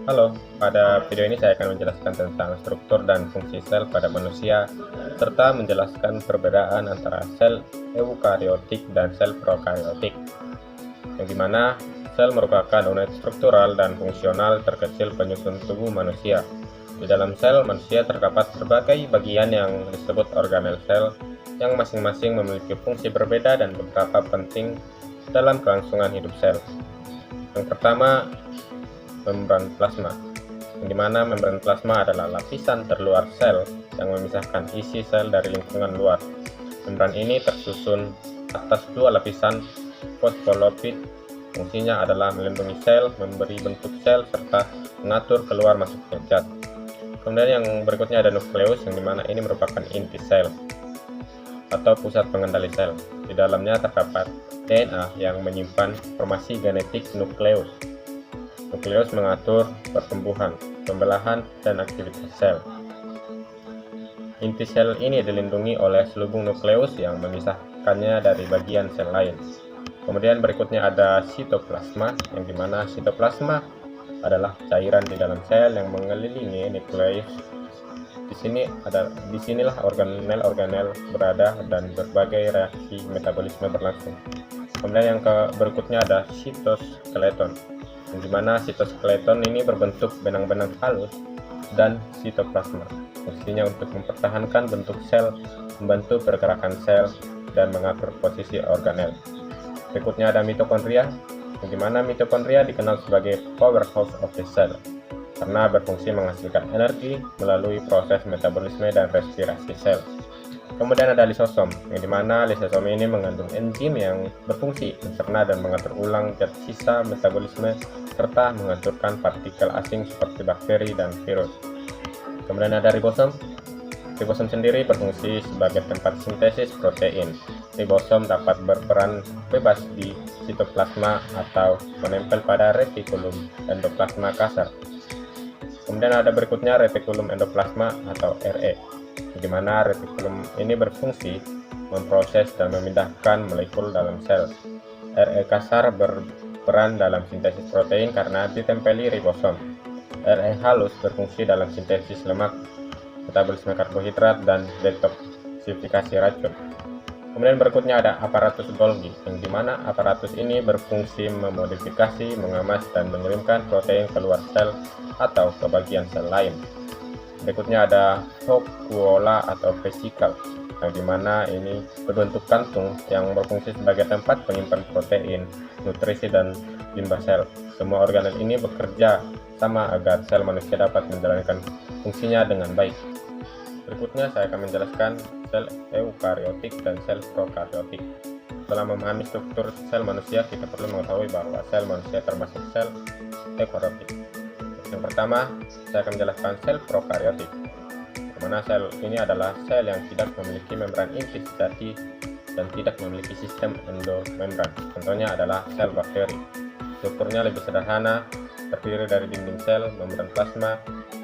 Halo, pada video ini saya akan menjelaskan tentang struktur dan fungsi sel pada manusia, serta menjelaskan perbedaan antara sel eukariotik dan sel prokariotik, yang dimana sel merupakan unit struktural dan fungsional terkecil penyusun tubuh manusia. Di dalam sel manusia terdapat berbagai bagian yang disebut organel sel, yang masing-masing memiliki fungsi berbeda dan beberapa penting dalam kelangsungan hidup sel. Yang pertama, membran plasma, yang dimana membran plasma adalah lapisan terluar sel yang memisahkan isi sel dari lingkungan luar. Membran ini tersusun atas dua lapisan fosfolipid. Fungsinya adalah melindungi sel, memberi bentuk sel, serta mengatur keluar masuknya zat. Kemudian yang berikutnya ada nukleus, yang dimana ini merupakan inti sel atau pusat pengendali sel. Di dalamnya terdapat DNA yang menyimpan informasi genetik nukleus. Nukleus mengatur pertumbuhan, pembelahan, dan aktivitas sel. Inti sel ini dilindungi oleh selubung nukleus yang memisahkannya dari bagian sel lain. Kemudian berikutnya ada sitoplasma, yang dimana sitoplasma adalah cairan di dalam sel yang mengelilingi nukleus. Disinilah organel-organel berada dan berbagai reaksi metabolisme berlangsung. Kemudian yang berikutnya ada sitoskeleton, yang dimana sitoskeleton ini berbentuk benang-benang halus dan sitoplasma. Fungsinya untuk mempertahankan bentuk sel, membantu pergerakan sel, dan mengatur posisi organel. Berikutnya ada mitokondria, yang dimana mitokondria dikenal sebagai powerhouse of the cell karena berfungsi menghasilkan energi melalui proses metabolisme dan respirasi sel. Kemudian ada lisosom, yang dimana lisosom ini mengandung enzim yang berfungsi mencerna dan mengatur ulang zat sisa metabolisme serta mengaturkan partikel asing seperti bakteri dan virus. Kemudian ada ribosom. Ribosom sendiri berfungsi sebagai tempat sintesis protein. Ribosom dapat berperan bebas di sitoplasma atau menempel pada retikulum endoplasma kasar. Kemudian ada berikutnya retikulum endoplasma atau RE, di mana retikulum ini berfungsi memproses dan memindahkan molekul dalam sel. RE kasar berperan dalam sintesis protein karena ditempeli ribosom. RE halus berfungsi dalam sintesis lemak, metabolisme karbohidrat, dan detoksifikasi racun. Kemudian berikutnya ada aparatus Golgi, yang dimana aparatus ini berfungsi memodifikasi, mengemas, dan mengirimkan protein keluar sel atau ke bagian sel lain. Berikutnya ada vakuola atau vesicle, yang dimana ini berbentuk kantung yang berfungsi sebagai tempat penyimpan protein, nutrisi, dan limbah sel. Semua organel ini bekerja sama agar sel manusia dapat menjalankan fungsinya dengan baik. Berikutnya saya akan menjelaskan sel eukariotik dan sel prokariotik. Setelah memahami struktur sel manusia, kita perlu mengetahui bahwa sel manusia termasuk sel eukariotik. Yang pertama, saya akan menjelaskan sel prokariotik, di mana sel ini adalah sel yang tidak memiliki membran inti sejati dan tidak memiliki sistem endomembran. Contohnya adalah sel bakteri. Strukturnya lebih sederhana, terdiri dari dinding sel, membran plasma,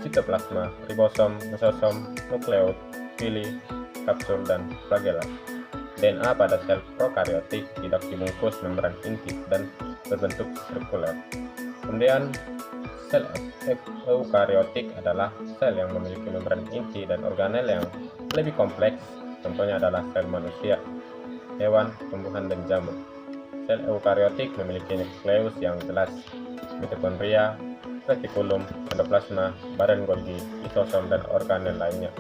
sitoplasma, ribosom, mesosom, nukleus, pili, kapsul, dan flagella. DNA pada sel prokariotik tidak dibungkus membran inti dan berbentuk sirkuler. Kemudian sel eukariotik adalah sel yang memiliki membran inti dan organel yang lebih kompleks. Contohnya adalah sel manusia, hewan, tumbuhan, dan jamur. Sel eukariotik memiliki nukleus yang jelas, mitokondria, retikulum, endoplasma, badan Golgi, lisosom, dan organel lainnya.